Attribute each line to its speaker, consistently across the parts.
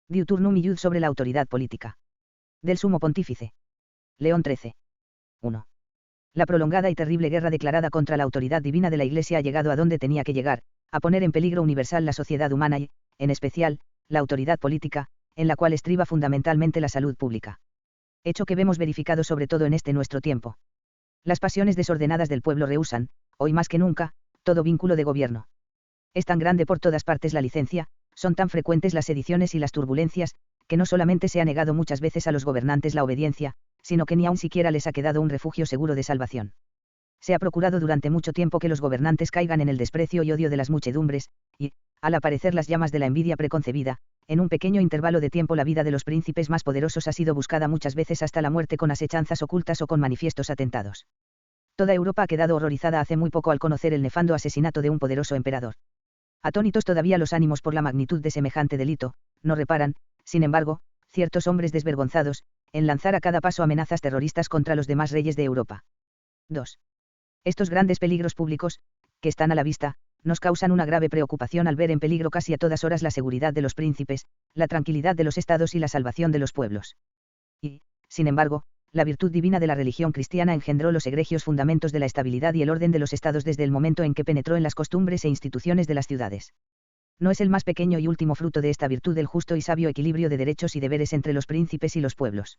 Speaker 1: Diuturnum Iud sobre la autoridad política. Del Sumo Pontífice. León XIII. 1. La prolongada y terrible guerra declarada contra la autoridad divina de la Iglesia ha llegado a donde tenía que llegar, a poner en peligro universal la sociedad humana y, en especial, la autoridad política, en la cual estriba fundamentalmente la salud pública. Hecho que vemos verificado sobre todo en este nuestro tiempo. Las pasiones desordenadas del pueblo rehúsan, hoy más que nunca, todo vínculo de gobierno. Es tan grande por todas partes la licencia, son tan frecuentes las sediciones y las turbulencias, que no solamente se ha negado muchas veces a los gobernantes la obediencia, sino que ni aun siquiera les ha quedado un refugio seguro de salvación. Se ha procurado durante mucho tiempo que los gobernantes caigan en el desprecio y odio de las muchedumbres, y, al aparecer las llamas de la envidia preconcebida, en un pequeño intervalo de tiempo la vida de los príncipes más poderosos ha sido buscada muchas veces hasta la muerte con asechanzas ocultas o con manifiestos atentados. Toda Europa ha quedado horrorizada hace muy poco al conocer el nefando asesinato de un poderoso emperador. Atónitos todavía los ánimos por la magnitud de semejante delito, no reparan, sin embargo, ciertos hombres desvergonzados, en lanzar a cada paso amenazas terroristas contra los demás reyes de Europa. 2. Estos grandes peligros públicos, que están a la vista, nos causan una grave preocupación al ver en peligro casi a todas horas la seguridad de los príncipes, la tranquilidad de los estados y la salvación de los pueblos. Y, sin embargo, la virtud divina de la religión cristiana engendró los egregios fundamentos de la estabilidad y el orden de los estados desde el momento en que penetró en las costumbres e instituciones de las ciudades. No es el más pequeño y último fruto de esta virtud el justo y sabio equilibrio de derechos y deberes entre los príncipes y los pueblos.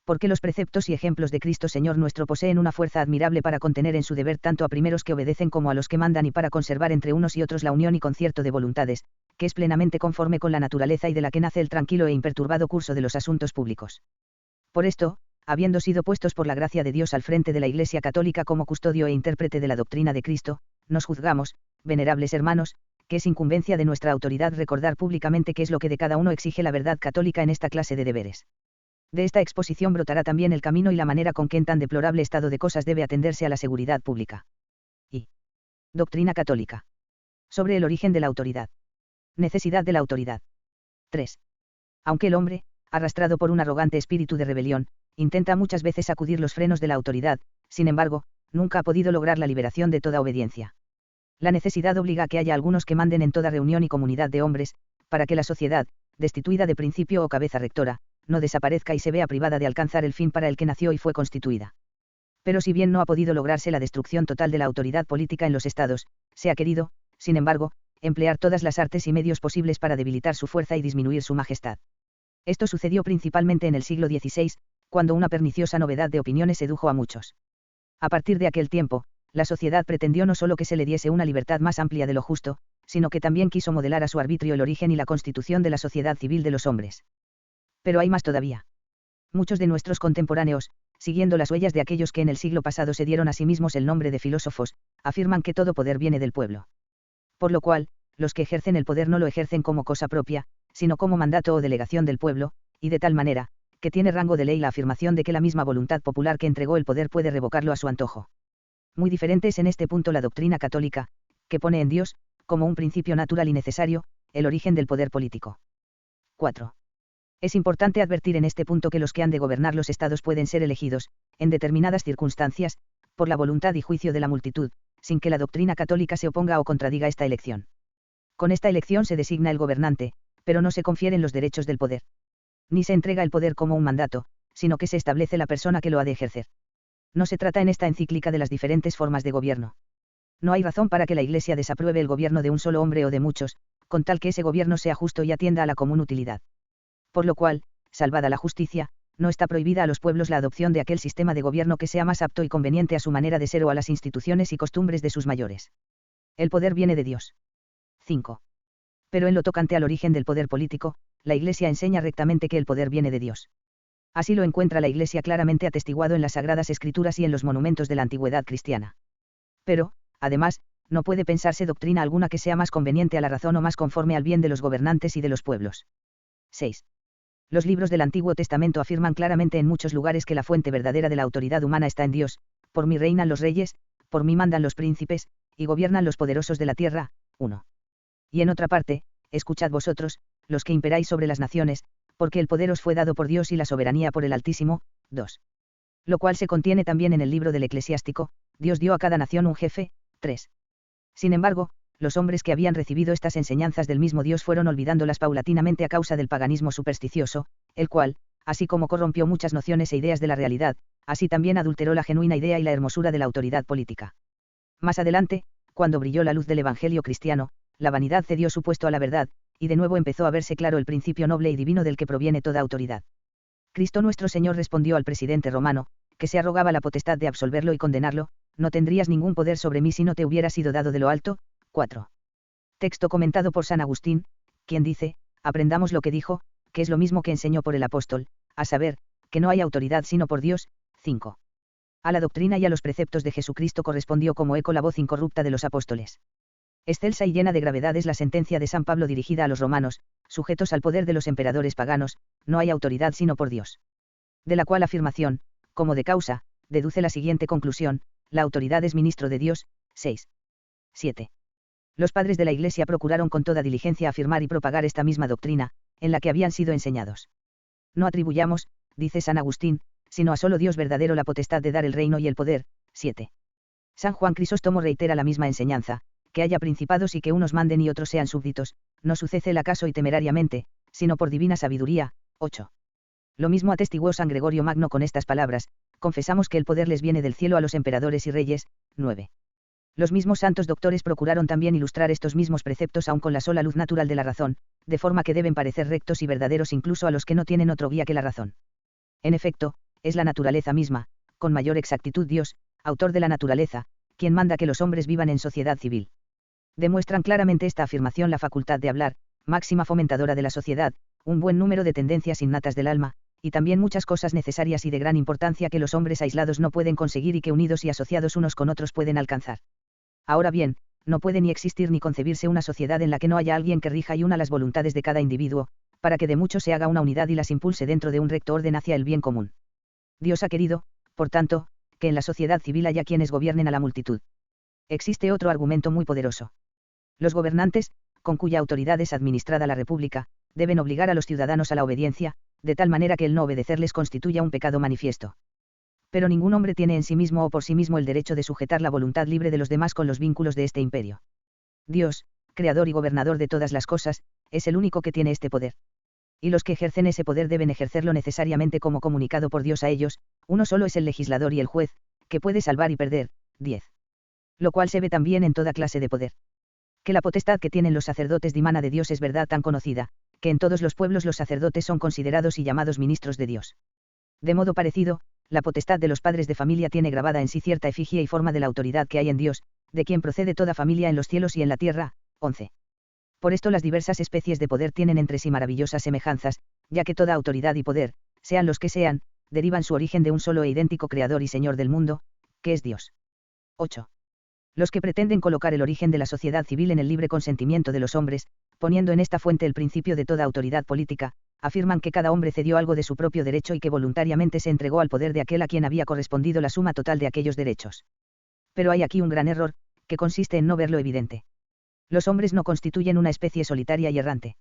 Speaker 1: Porque los preceptos y ejemplos de Cristo Señor nuestro poseen una fuerza admirable para contener en su deber tanto a primeros que obedecen como a los que mandan y para conservar entre unos y otros la unión y concierto de voluntades, que es plenamente conforme con la naturaleza y de la que nace el tranquilo e imperturbado curso de los asuntos públicos. Por esto, habiendo sido puestos por la gracia de Dios al frente de la Iglesia Católica como custodio e intérprete de la doctrina de Cristo, nos juzgamos, venerables hermanos, que es incumbencia de nuestra autoridad recordar públicamente qué es lo que de cada uno exige la verdad católica en esta clase de deberes. De esta exposición brotará también el camino y la manera con que en tan deplorable estado de cosas debe atenderse a la seguridad pública. Y. Doctrina católica. Sobre el origen de la autoridad. Necesidad de la autoridad. 3. Aunque el hombre, arrastrado por un arrogante espíritu de rebelión, intenta muchas veces sacudir los frenos de la autoridad, sin embargo, nunca ha podido lograr la liberación de toda obediencia. La necesidad obliga a que haya algunos que manden en toda reunión y comunidad de hombres, para que la sociedad, destituida de principio o cabeza rectora, no desaparezca y se vea privada de alcanzar el fin para el que nació y fue constituida. Pero si bien no ha podido lograrse la destrucción total de la autoridad política en los estados, se ha querido, sin embargo, emplear todas las artes y medios posibles para debilitar su fuerza y disminuir su majestad. Esto sucedió principalmente en el siglo XVI, cuando una perniciosa novedad de opiniones sedujo a muchos. A partir de aquel tiempo, la sociedad pretendió no solo que se le diese una libertad más amplia de lo justo, sino que también quiso modelar a su arbitrio el origen y la constitución de la sociedad civil de los hombres. Pero hay más todavía. Muchos de nuestros contemporáneos, siguiendo las huellas de aquellos que en el siglo pasado se dieron a sí mismos el nombre de filósofos, afirman que todo poder viene del pueblo. Por lo cual, los que ejercen el poder no lo ejercen como cosa propia, sino como mandato o delegación del pueblo, y de tal manera, que tiene rango de ley la afirmación de que la misma voluntad popular que entregó el poder puede revocarlo a su antojo. Muy diferente es en este punto la doctrina católica, que pone en Dios, como un principio natural y necesario, el origen del poder político. 4. Es importante advertir en este punto que los que han de gobernar los estados pueden ser elegidos, en determinadas circunstancias, por la voluntad y juicio de la multitud, sin que la doctrina católica se oponga o contradiga esta elección. Con esta elección se designa el gobernante, pero no se confieren los derechos del poder. Ni se entrega el poder como un mandato, sino que se establece la persona que lo ha de ejercer. No se trata en esta encíclica de las diferentes formas de gobierno. No hay razón para que la Iglesia desapruebe el gobierno de un solo hombre o de muchos, con tal que ese gobierno sea justo y atienda a la común utilidad. Por lo cual, salvada la justicia, no está prohibida a los pueblos la adopción de aquel sistema de gobierno que sea más apto y conveniente a su manera de ser o a las instituciones y costumbres de sus mayores. El poder viene de Dios. 5. Pero en lo tocante al origen del poder político, la Iglesia enseña rectamente que el poder viene de Dios. Así lo encuentra la Iglesia claramente atestiguado en las Sagradas Escrituras y en los monumentos de la antigüedad cristiana. Pero, además, no puede pensarse doctrina alguna que sea más conveniente a la razón o más conforme al bien de los gobernantes y de los pueblos. 6. Los libros del Antiguo Testamento afirman claramente en muchos lugares que la fuente verdadera de la autoridad humana está en Dios: por mí reinan los reyes, por mí mandan los príncipes, y gobiernan los poderosos de la tierra. 1. Y en otra parte, escuchad vosotros, los que imperáis sobre las naciones, porque el poder os fue dado por Dios y la soberanía por el Altísimo. 2. Lo cual se contiene también en el libro del Eclesiástico: Dios dio a cada nación un jefe. 3. Sin embargo, los hombres que habían recibido estas enseñanzas del mismo Dios fueron olvidándolas paulatinamente a causa del paganismo supersticioso, el cual, así como corrompió muchas nociones e ideas de la realidad, así también adulteró la genuina idea y la hermosura de la autoridad política. Más adelante, cuando brilló la luz del Evangelio cristiano, la vanidad cedió su puesto a la verdad, y de nuevo empezó a verse claro el principio noble y divino del que proviene toda autoridad. Cristo nuestro Señor respondió al presidente romano, que se arrogaba la potestad de absolverlo y condenarlo: no tendrías ningún poder sobre mí si no te hubiera sido dado de lo alto. 4. Texto comentado por San Agustín, quien dice: aprendamos lo que dijo, que es lo mismo que enseñó por el apóstol, a saber, que no hay autoridad sino por Dios. 5. A la doctrina y a los preceptos de Jesucristo correspondió como eco la voz incorrupta de los apóstoles. Excelsa y llena de gravedad es la sentencia de San Pablo dirigida a los romanos, sujetos al poder de los emperadores paganos: no hay autoridad sino por Dios. De la cual afirmación, como de causa, deduce la siguiente conclusión: la autoridad es ministro de Dios. 6. 7. Los padres de la Iglesia procuraron con toda diligencia afirmar y propagar esta misma doctrina, en la que habían sido enseñados. No atribuyamos, dice San Agustín, sino a solo Dios verdadero la potestad de dar el reino y el poder. 7. San Juan Crisóstomo reitera la misma enseñanza: que haya principados y que unos manden y otros sean súbditos, no sucede el acaso y temerariamente, sino por divina sabiduría. 8. Lo mismo atestiguó San Gregorio Magno con estas palabras: confesamos que el poder les viene del cielo a los emperadores y reyes. 9. Los mismos santos doctores procuraron también ilustrar estos mismos preceptos aun con la sola luz natural de la razón, de forma que deben parecer rectos y verdaderos incluso a los que no tienen otro guía que la razón. En efecto, es la naturaleza misma, con mayor exactitud Dios, autor de la naturaleza, quien manda que los hombres vivan en sociedad civil. Demuestran claramente esta afirmación la facultad de hablar, máxima fomentadora de la sociedad, un buen número de tendencias innatas del alma, y también muchas cosas necesarias y de gran importancia que los hombres aislados no pueden conseguir y que unidos y asociados unos con otros pueden alcanzar. Ahora bien, no puede ni existir ni concebirse una sociedad en la que no haya alguien que rija y una las voluntades de cada individuo, para que de muchos se haga una unidad y las impulse dentro de un recto orden hacia el bien común. Dios ha querido, por tanto, que en la sociedad civil haya quienes gobiernen a la multitud. Existe otro argumento muy poderoso. Los gobernantes, con cuya autoridad es administrada la República, deben obligar a los ciudadanos a la obediencia, de tal manera que el no obedecerles constituya un pecado manifiesto. Pero ningún hombre tiene en sí mismo o por sí mismo el derecho de sujetar la voluntad libre de los demás con los vínculos de este imperio. Dios, creador y gobernador de todas las cosas, es el único que tiene este poder. Y los que ejercen ese poder deben ejercerlo necesariamente como comunicado por Dios a ellos: uno solo es el legislador y el juez, que puede salvar y perder. 10. Lo cual se ve también en toda clase de poder. Que la potestad que tienen los sacerdotes dimana de Dios es verdad tan conocida, que en todos los pueblos los sacerdotes son considerados y llamados ministros de Dios. De modo parecido, la potestad de los padres de familia tiene grabada en sí cierta efigie y forma de la autoridad que hay en Dios, de quien procede toda familia en los cielos y en la tierra. 11. Por esto las diversas especies de poder tienen entre sí maravillosas semejanzas, ya que toda autoridad y poder, sean los que sean, derivan su origen de un solo e idéntico Creador y Señor del mundo, que es Dios. 8. Los que pretenden colocar el origen de la sociedad civil en el libre consentimiento de los hombres, poniendo en esta fuente el principio de toda autoridad política, afirman que cada hombre cedió algo de su propio derecho y que voluntariamente se entregó al poder de aquel a quien había correspondido la suma total de aquellos derechos. Pero hay aquí un gran error, que consiste en no ver lo evidente. Los hombres no constituyen una especie solitaria y errante.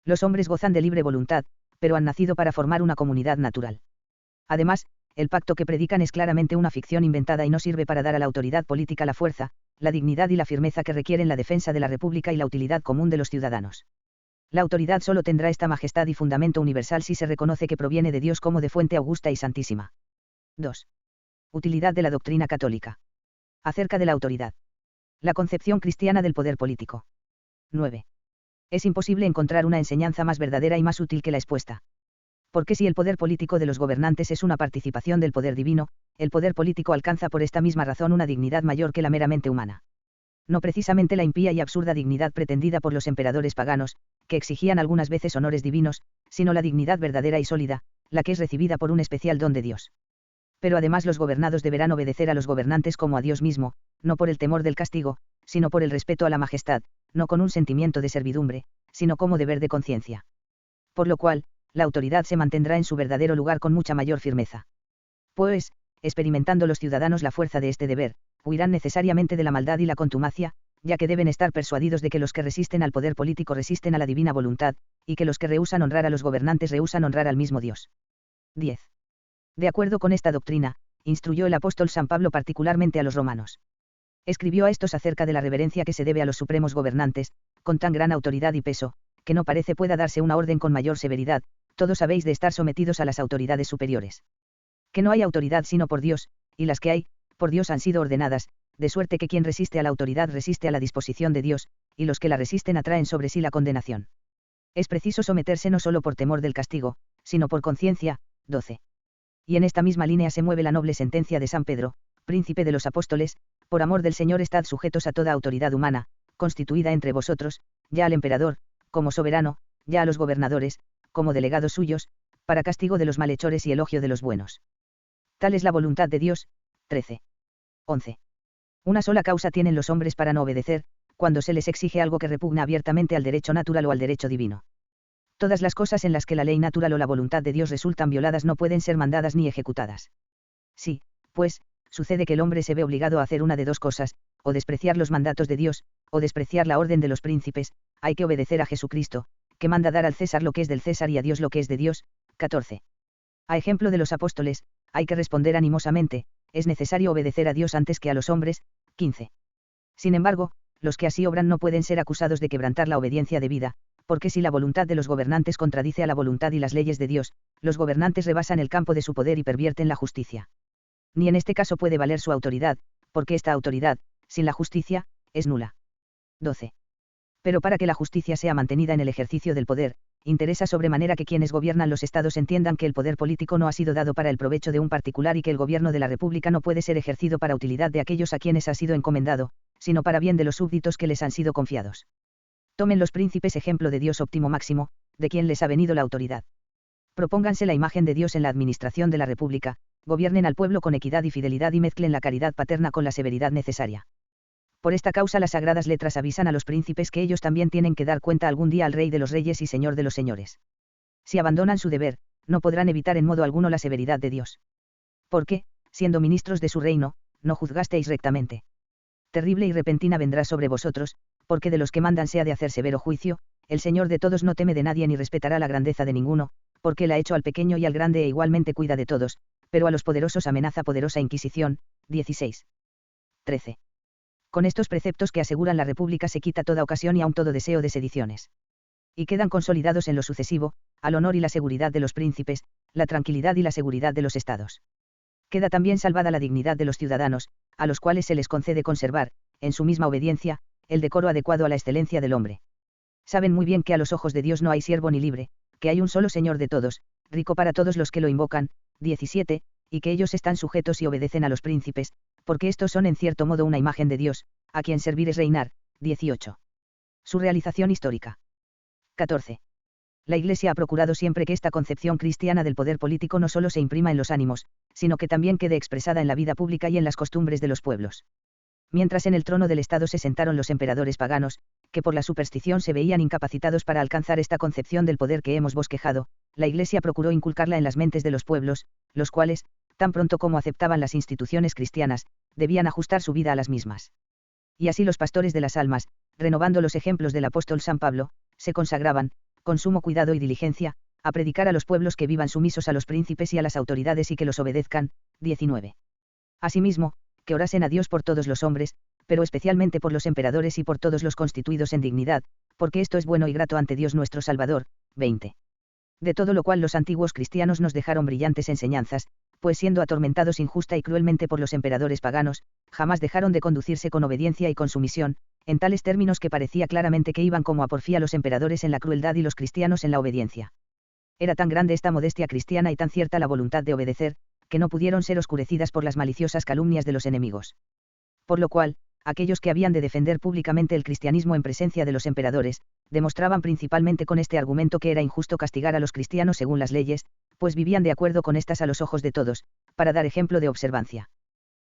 Speaker 1: Los hombres gozan de libre voluntad, pero han nacido para formar una comunidad natural. Además, el pacto que predican es claramente una ficción inventada y no sirve para dar a la autoridad política la fuerza, la dignidad y la firmeza que requieren la defensa de la República y la utilidad común de los ciudadanos. La autoridad solo tendrá esta majestad y fundamento universal si se reconoce que proviene de Dios como de fuente augusta y santísima. 2. Utilidad de la doctrina católica. Acerca de la autoridad. La concepción cristiana del poder político. 9. Es imposible encontrar una enseñanza más verdadera y más útil que la expuesta. Porque si el poder político de los gobernantes es una participación del poder divino, el poder político alcanza por esta misma razón una dignidad mayor que la meramente humana. No precisamente la impía y absurda dignidad pretendida por los emperadores paganos, que exigían algunas veces honores divinos, sino la dignidad verdadera y sólida, la que es recibida por un especial don de Dios. Pero además los gobernados deberán obedecer a los gobernantes como a Dios mismo, no por el temor del castigo, sino por el respeto a la majestad, no con un sentimiento de servidumbre, sino como deber de conciencia. Por lo cual, la autoridad se mantendrá en su verdadero lugar con mucha mayor firmeza. Pues, experimentando los ciudadanos la fuerza de este deber, huirán necesariamente de la maldad y la contumacia, ya que deben estar persuadidos de que los que resisten al poder político resisten a la divina voluntad, y que los que rehúsan honrar a los gobernantes rehúsan honrar al mismo Dios. 10. De acuerdo con esta doctrina, instruyó el apóstol San Pablo particularmente a los romanos. Escribió a estos acerca de la reverencia que se debe a los supremos gobernantes, con tan gran autoridad y peso, que no parece pueda darse una orden con mayor severidad, todos habéis de estar sometidos a las autoridades superiores. Que no hay autoridad sino por Dios, y las que hay, por Dios han sido ordenadas, de suerte que quien resiste a la autoridad resiste a la disposición de Dios, y los que la resisten atraen sobre sí la condenación. Es preciso someterse no solo por temor del castigo, sino por conciencia. 12. Y en esta misma línea se mueve la noble sentencia de San Pedro, príncipe de los apóstoles: por amor del Señor estad sujetos a toda autoridad humana, constituida entre vosotros, ya al emperador, como soberano, ya a los gobernadores, como delegados suyos, para castigo de los malhechores y elogio de los buenos. Tal es la voluntad de Dios. 13. 11. Una sola causa tienen los hombres para no obedecer, cuando se les exige algo que repugna abiertamente al derecho natural o al derecho divino. Todas las cosas en las que la ley natural o la voluntad de Dios resultan violadas no pueden ser mandadas ni ejecutadas. Sí, pues, sucede que el hombre se ve obligado a hacer una de dos cosas: o despreciar los mandatos de Dios, o despreciar la orden de los príncipes. Hay que obedecer a Jesucristo, que manda dar al César lo que es del César y a Dios lo que es de Dios. 14. A ejemplo de los apóstoles, hay que responder animosamente: es necesario obedecer a Dios antes que a los hombres. 15. Sin embargo, los que así obran no pueden ser acusados de quebrantar la obediencia debida, porque si la voluntad de los gobernantes contradice a la voluntad y las leyes de Dios, los gobernantes rebasan el campo de su poder y pervierten la justicia. Ni en este caso puede valer su autoridad, porque esta autoridad, sin la justicia, es nula. 12. Pero para que la justicia sea mantenida en el ejercicio del poder, interesa sobremanera que quienes gobiernan los estados entiendan que el poder político no ha sido dado para el provecho de un particular y que el gobierno de la República no puede ser ejercido para utilidad de aquellos a quienes ha sido encomendado, sino para bien de los súbditos que les han sido confiados. Tomen los príncipes ejemplo de Dios óptimo máximo, de quien les ha venido la autoridad. Propónganse la imagen de Dios en la administración de la República, gobiernen al pueblo con equidad y fidelidad y mezclen la caridad paterna con la severidad necesaria. Por esta causa las sagradas letras avisan a los príncipes que ellos también tienen que dar cuenta algún día al Rey de los Reyes y Señor de los Señores. Si abandonan su deber, no podrán evitar en modo alguno la severidad de Dios. Porque, siendo ministros de su reino, no juzgasteis rectamente. Terrible y repentina vendrá sobre vosotros, porque de los que mandan se ha de hacer severo juicio. El Señor de todos no teme de nadie ni respetará la grandeza de ninguno, porque él ha hecho al pequeño y al grande e igualmente cuida de todos, pero a los poderosos amenaza poderosa inquisición. 16. 13. Con estos preceptos que aseguran la República se quita toda ocasión y aun todo deseo de sediciones. Y quedan consolidados en lo sucesivo, al honor y la seguridad de los príncipes, la tranquilidad y la seguridad de los estados. Queda también salvada la dignidad de los ciudadanos, a los cuales se les concede conservar, en su misma obediencia, el decoro adecuado a la excelencia del hombre. Saben muy bien que a los ojos de Dios no hay siervo ni libre, que hay un solo Señor de todos, rico para todos los que lo invocan. 17, y que ellos están sujetos y obedecen a los príncipes, porque estos son en cierto modo una imagen de Dios, a quien servir es reinar. 18. Su realización histórica. 14. La Iglesia ha procurado siempre que esta concepción cristiana del poder político no solo se imprima en los ánimos, sino que también quede expresada en la vida pública y en las costumbres de los pueblos. Mientras en el trono del Estado se sentaron los emperadores paganos, que por la superstición se veían incapacitados para alcanzar esta concepción del poder que hemos bosquejado, la Iglesia procuró inculcarla en las mentes de los pueblos, los cuales, tan pronto como aceptaban las instituciones cristianas, debían ajustar su vida a las mismas. Y así los pastores de las almas, renovando los ejemplos del apóstol San Pablo, se consagraban, con sumo cuidado y diligencia, a predicar a los pueblos que vivan sumisos a los príncipes y a las autoridades y que los obedezcan. 19. Asimismo, que orasen a Dios por todos los hombres, pero especialmente por los emperadores y por todos los constituidos en dignidad, porque esto es bueno y grato ante Dios nuestro Salvador. 20. De todo lo cual los antiguos cristianos nos dejaron brillantes enseñanzas, pues siendo atormentados injusta y cruelmente por los emperadores paganos, jamás dejaron de conducirse con obediencia y con sumisión, en tales términos que parecía claramente que iban como a porfía los emperadores en la crueldad y los cristianos en la obediencia. Era tan grande esta modestia cristiana y tan cierta la voluntad de obedecer, que no pudieron ser oscurecidas por las maliciosas calumnias de los enemigos. Por lo cual, aquellos que habían de defender públicamente el cristianismo en presencia de los emperadores, demostraban principalmente con este argumento que era injusto castigar a los cristianos según las leyes, pues vivían de acuerdo con estas a los ojos de todos, para dar ejemplo de observancia.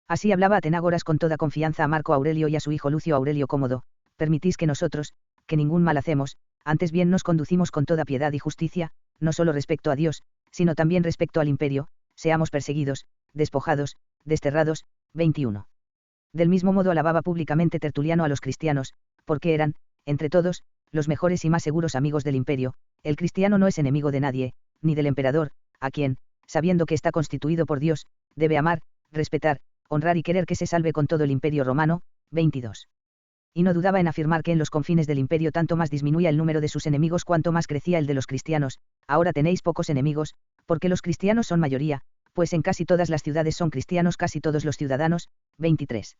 Speaker 1: Así hablaba Atenágoras con toda confianza a Marco Aurelio y a su hijo Lucio Aurelio Cómodo: permitís que nosotros, que ningún mal hacemos, antes bien nos conducimos con toda piedad y justicia, no solo respecto a Dios, sino también respecto al imperio, seamos perseguidos, despojados, desterrados. 21. Del mismo modo alababa públicamente Tertuliano a los cristianos, porque eran, entre todos, los mejores y más seguros amigos del imperio. El cristiano no es enemigo de nadie, ni del emperador, a quien, sabiendo que está constituido por Dios, debe amar, respetar, honrar y querer que se salve con todo el imperio romano. 22. Y no dudaba en afirmar que en los confines del imperio tanto más disminuía el número de sus enemigos cuanto más crecía el de los cristianos. Ahora tenéis pocos enemigos, porque los cristianos son mayoría, pues en casi todas las ciudades son cristianos casi todos los ciudadanos. 23.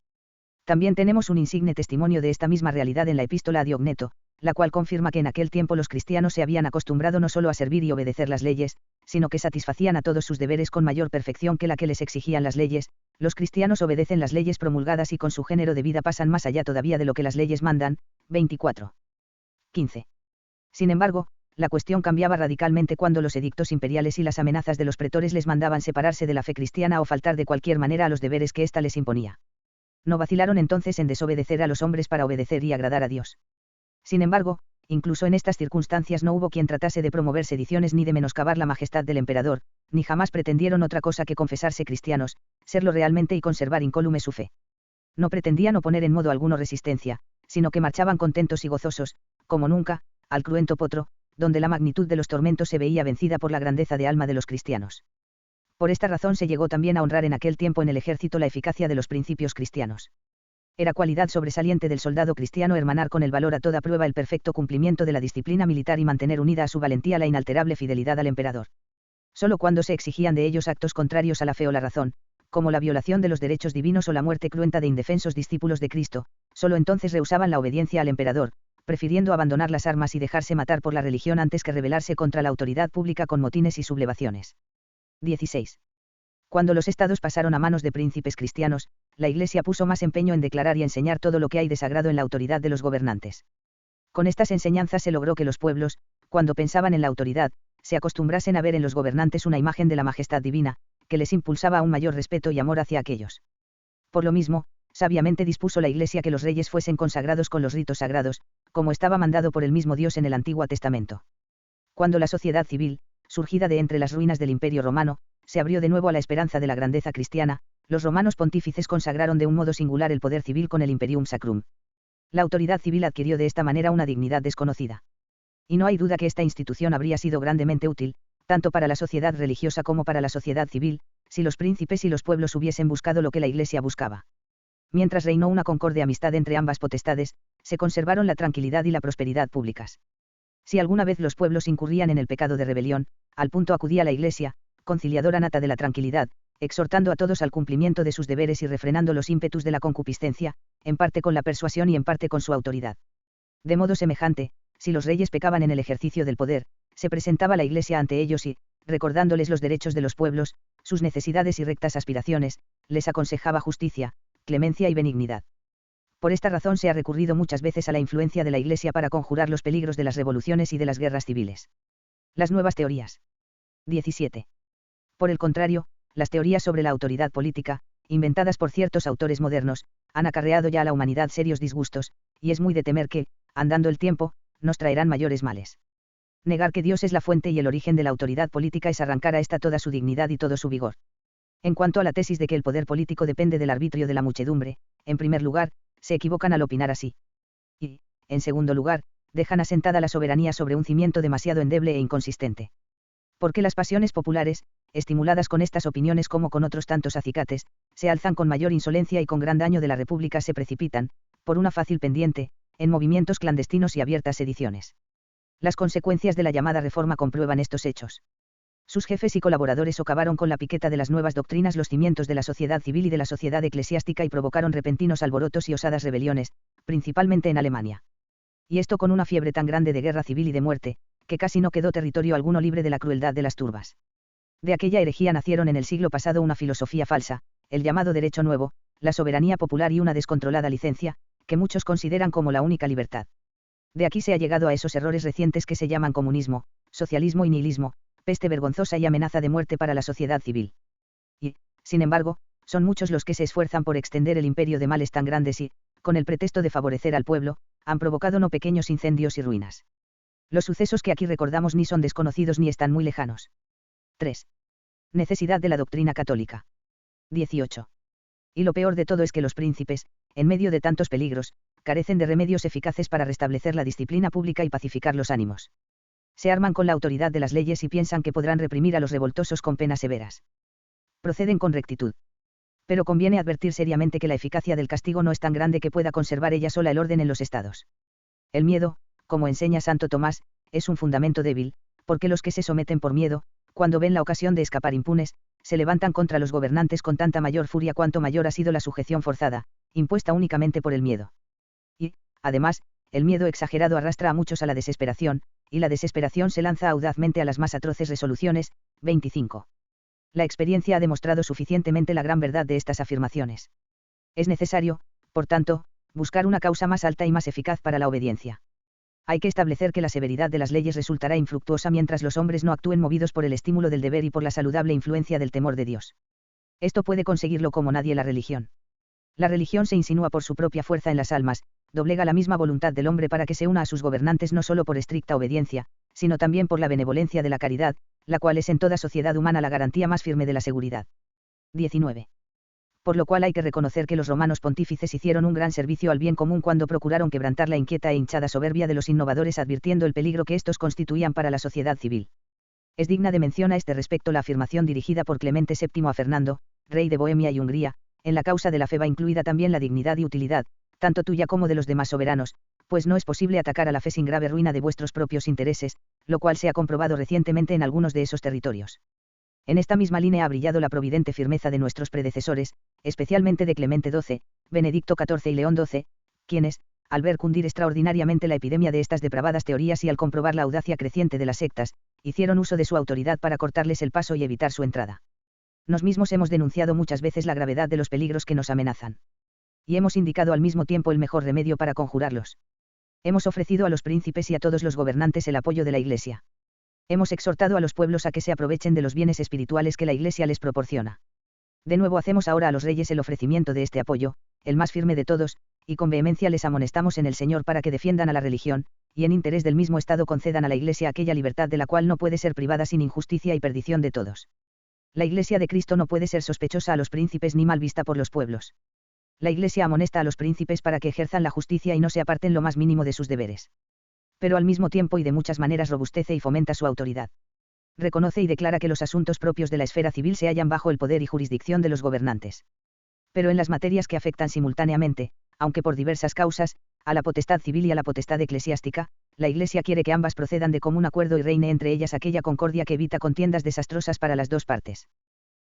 Speaker 1: También tenemos un insigne testimonio de esta misma realidad en la epístola a Diogneto, la cual confirma que en aquel tiempo los cristianos se habían acostumbrado no solo a servir y obedecer las leyes, sino que satisfacían a todos sus deberes con mayor perfección que la que les exigían las leyes. Los cristianos obedecen las leyes promulgadas y con su género de vida pasan más allá todavía de lo que las leyes mandan. 24. 15. Sin embargo, la cuestión cambiaba radicalmente cuando los edictos imperiales y las amenazas de los pretores les mandaban separarse de la fe cristiana o faltar de cualquier manera a los deberes que ésta les imponía. No vacilaron entonces en desobedecer a los hombres para obedecer y agradar a Dios. Sin embargo, incluso en estas circunstancias no hubo quien tratase de promover sediciones ni de menoscabar la majestad del emperador, ni jamás pretendieron otra cosa que confesarse cristianos, serlo realmente y conservar incólume su fe. No pretendían oponer en modo alguno resistencia, sino que marchaban contentos y gozosos, como nunca, al cruento potro, donde la magnitud de los tormentos se veía vencida por la grandeza de alma de los cristianos. Por esta razón se llegó también a honrar en aquel tiempo en el ejército la eficacia de los principios cristianos. Era cualidad sobresaliente del soldado cristiano hermanar con el valor a toda prueba el perfecto cumplimiento de la disciplina militar y mantener unida a su valentía la inalterable fidelidad al emperador. Solo cuando se exigían de ellos actos contrarios a la fe o la razón, como la violación de los derechos divinos o la muerte cruenta de indefensos discípulos de Cristo, solo entonces rehusaban la obediencia al emperador, prefiriendo abandonar las armas y dejarse matar por la religión antes que rebelarse contra la autoridad pública con motines y sublevaciones. 16. Cuando los estados pasaron a manos de príncipes cristianos, la Iglesia puso más empeño en declarar y enseñar todo lo que hay de sagrado en la autoridad de los gobernantes. Con estas enseñanzas se logró que los pueblos, cuando pensaban en la autoridad, se acostumbrasen a ver en los gobernantes una imagen de la majestad divina, que les impulsaba a un mayor respeto y amor hacia aquellos. Por lo mismo, sabiamente dispuso la Iglesia que los reyes fuesen consagrados con los ritos sagrados, como estaba mandado por el mismo Dios en el Antiguo Testamento. Cuando la sociedad civil, surgida de entre las ruinas del Imperio Romano, se abrió de nuevo a la esperanza de la grandeza cristiana, los romanos pontífices consagraron de un modo singular el poder civil con el Imperium Sacrum. La autoridad civil adquirió de esta manera una dignidad desconocida. Y no hay duda que esta institución habría sido grandemente útil, tanto para la sociedad religiosa como para la sociedad civil, si los príncipes y los pueblos hubiesen buscado lo que la Iglesia buscaba. Mientras reinó una concorde amistad entre ambas potestades, se conservaron la tranquilidad y la prosperidad públicas. Si alguna vez los pueblos incurrían en el pecado de rebelión, al punto acudía la Iglesia, conciliadora nata de la tranquilidad, exhortando a todos al cumplimiento de sus deberes y refrenando los ímpetus de la concupiscencia, en parte con la persuasión y en parte con su autoridad. De modo semejante, si los reyes pecaban en el ejercicio del poder, se presentaba la Iglesia ante ellos y, recordándoles los derechos de los pueblos, sus necesidades y rectas aspiraciones, les aconsejaba justicia, clemencia y benignidad. Por esta razón se ha recurrido muchas veces a la influencia de la Iglesia para conjurar los peligros de las revoluciones y de las guerras civiles. Las nuevas teorías. 17. Por el contrario, las teorías sobre la autoridad política, inventadas por ciertos autores modernos, han acarreado ya a la humanidad serios disgustos, y es muy de temer que, andando el tiempo, nos traerán mayores males. Negar que Dios es la fuente y el origen de la autoridad política es arrancar a esta toda su dignidad y todo su vigor. En cuanto a la tesis de que el poder político depende del arbitrio de la muchedumbre, en primer lugar, se equivocan al opinar así. Y, en segundo lugar, dejan asentada la soberanía sobre un cimiento demasiado endeble e inconsistente. Porque las pasiones populares, estimuladas con estas opiniones como con otros tantos acicates, se alzan con mayor insolencia y con gran daño de la República se precipitan, por una fácil pendiente, en movimientos clandestinos y abiertas sediciones. Las consecuencias de la llamada reforma comprueban estos hechos. Sus jefes y colaboradores socavaron con la piqueta de las nuevas doctrinas los cimientos de la sociedad civil y de la sociedad eclesiástica y provocaron repentinos alborotos y osadas rebeliones, principalmente en Alemania. Y esto con una fiebre tan grande de guerra civil y de muerte, que casi no quedó territorio alguno libre de la crueldad de las turbas. De aquella herejía nacieron en el siglo pasado una filosofía falsa, el llamado derecho nuevo, la soberanía popular y una descontrolada licencia, que muchos consideran como la única libertad. De aquí se ha llegado a esos errores recientes que se llaman comunismo, socialismo y nihilismo, peste vergonzosa y amenaza de muerte para la sociedad civil. Y, sin embargo, son muchos los que se esfuerzan por extender el imperio de males tan grandes y, con el pretexto de favorecer al pueblo, han provocado no pequeños incendios y ruinas. Los sucesos que aquí recordamos ni son desconocidos ni están muy lejanos. 3. Necesidad de la doctrina católica. 18. Y lo peor de todo es que los príncipes, en medio de tantos peligros, carecen de remedios eficaces para restablecer la disciplina pública y pacificar los ánimos. Se arman con la autoridad de las leyes y piensan que podrán reprimir a los revoltosos con penas severas. Proceden con rectitud. Pero conviene advertir seriamente que la eficacia del castigo no es tan grande que pueda conservar ella sola el orden en los estados. El miedo, como enseña Santo Tomás, es un fundamento débil, porque los que se someten por miedo, cuando ven la ocasión de escapar impunes, se levantan contra los gobernantes con tanta mayor furia cuanto mayor ha sido la sujeción forzada, impuesta únicamente por el miedo. Y, además, el miedo exagerado arrastra a muchos a la desesperación, y la desesperación se lanza audazmente a las más atroces resoluciones. 25. La experiencia ha demostrado suficientemente la gran verdad de estas afirmaciones. Es necesario, por tanto, buscar una causa más alta y más eficaz para la obediencia. Hay que establecer que la severidad de las leyes resultará infructuosa mientras los hombres no actúen movidos por el estímulo del deber y por la saludable influencia del temor de Dios. Esto puede conseguirlo como nadie la religión. La religión se insinúa por su propia fuerza en las almas, doblega la misma voluntad del hombre para que se una a sus gobernantes no solo por estricta obediencia, sino también por la benevolencia de la caridad, la cual es en toda sociedad humana la garantía más firme de la seguridad. 19. Por lo cual hay que reconocer que los romanos pontífices hicieron un gran servicio al bien común cuando procuraron quebrantar la inquieta e hinchada soberbia de los innovadores advirtiendo el peligro que estos constituían para la sociedad civil. Es digna de mención a este respecto la afirmación dirigida por Clemente VII a Fernando, rey de Bohemia y Hungría: en la causa de la fe va incluida también la dignidad y utilidad, tanto tuya como de los demás soberanos, pues no es posible atacar a la fe sin grave ruina de vuestros propios intereses, lo cual se ha comprobado recientemente en algunos de esos territorios. En esta misma línea ha brillado la providente firmeza de nuestros predecesores, especialmente de Clemente XII, Benedicto XIV y León XII, quienes, al ver cundir extraordinariamente la epidemia de estas depravadas teorías y al comprobar la audacia creciente de las sectas, hicieron uso de su autoridad para cortarles el paso y evitar su entrada. Nos mismos hemos denunciado muchas veces la gravedad de los peligros que nos amenazan. Y hemos indicado al mismo tiempo el mejor remedio para conjurarlos. Hemos ofrecido a los príncipes y a todos los gobernantes el apoyo de la Iglesia. Hemos exhortado a los pueblos a que se aprovechen de los bienes espirituales que la Iglesia les proporciona. De nuevo hacemos ahora a los reyes el ofrecimiento de este apoyo, el más firme de todos, y con vehemencia les amonestamos en el Señor para que defiendan a la religión, y en interés del mismo Estado concedan a la Iglesia aquella libertad de la cual no puede ser privada sin injusticia y perdición de todos. La Iglesia de Cristo no puede ser sospechosa a los príncipes ni mal vista por los pueblos. La Iglesia amonesta a los príncipes para que ejerzan la justicia y no se aparten lo más mínimo de sus deberes. Pero al mismo tiempo y de muchas maneras robustece y fomenta su autoridad. Reconoce y declara que los asuntos propios de la esfera civil se hallan bajo el poder y jurisdicción de los gobernantes. Pero en las materias que afectan simultáneamente, aunque por diversas causas, a la potestad civil y a la potestad eclesiástica, la Iglesia quiere que ambas procedan de común acuerdo y reine entre ellas aquella concordia que evita contiendas desastrosas para las dos partes.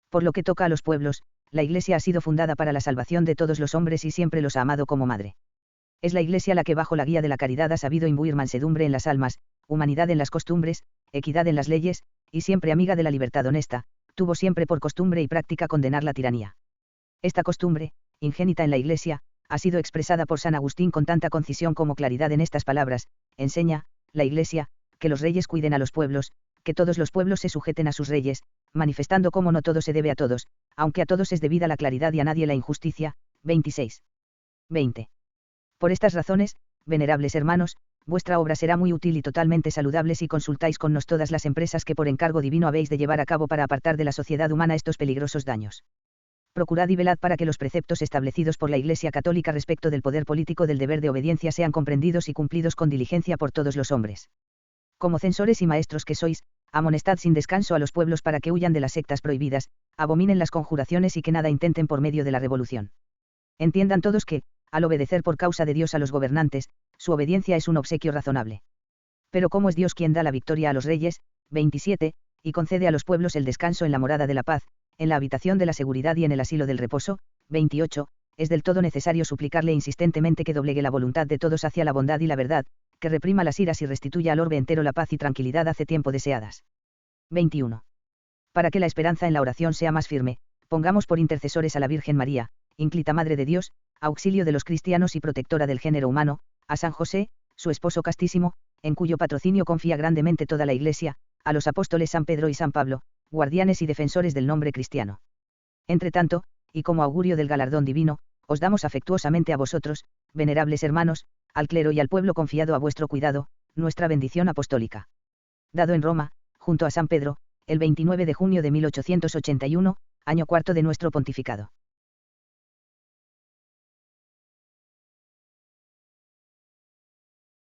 Speaker 1: Por lo que toca a los pueblos, la Iglesia ha sido fundada para la salvación de todos los hombres y siempre los ha amado como madre. Es la Iglesia la que bajo la guía de la caridad ha sabido imbuir mansedumbre en las almas, humanidad en las costumbres, equidad en las leyes, y siempre amiga de la libertad honesta, tuvo siempre por costumbre y práctica condenar la tiranía. Esta costumbre, ingénita en la Iglesia, ha sido expresada por San Agustín con tanta concisión como claridad en estas palabras: enseña, la Iglesia, que los reyes cuiden a los pueblos, que todos los pueblos se sujeten a sus reyes, manifestando cómo no todo se debe a todos, aunque a todos es debida la claridad y a nadie la injusticia. 26. 20. Por estas razones, venerables hermanos, vuestra obra será muy útil y totalmente saludable si consultáis con nos todas las empresas que por encargo divino habéis de llevar a cabo para apartar de la sociedad humana estos peligrosos daños. Procurad y velad para que los preceptos establecidos por la Iglesia Católica respecto del poder político del deber de obediencia sean comprendidos y cumplidos con diligencia por todos los hombres. Como censores y maestros que sois, amonestad sin descanso a los pueblos para que huyan de las sectas prohibidas, abominen las conjuraciones y que nada intenten por medio de la revolución. Entiendan todos que, al obedecer por causa de Dios a los gobernantes, su obediencia es un obsequio razonable. Pero como es Dios quien da la victoria a los reyes, 27, y concede a los pueblos el descanso en la morada de la paz, en la habitación de la seguridad y en el asilo del reposo, 28, es del todo necesario suplicarle insistentemente que doblegue la voluntad de todos hacia la bondad y la verdad, que reprima las iras y restituya al orbe entero la paz y tranquilidad hace tiempo deseadas. 21. Para que la esperanza en la oración sea más firme, pongamos por intercesores a la Virgen María, ínclita Madre de Dios, auxilio de los cristianos y protectora del género humano, a San José, su esposo castísimo, en cuyo patrocinio confía grandemente toda la Iglesia, a los apóstoles San Pedro y San Pablo, guardianes y defensores del nombre cristiano. Entre tanto, y como augurio del galardón divino, os damos afectuosamente a vosotros, venerables hermanos, al clero y al pueblo confiado a vuestro cuidado, nuestra bendición apostólica. Dado en Roma, junto a San Pedro, el 29 de junio de 1881, año cuarto de nuestro pontificado.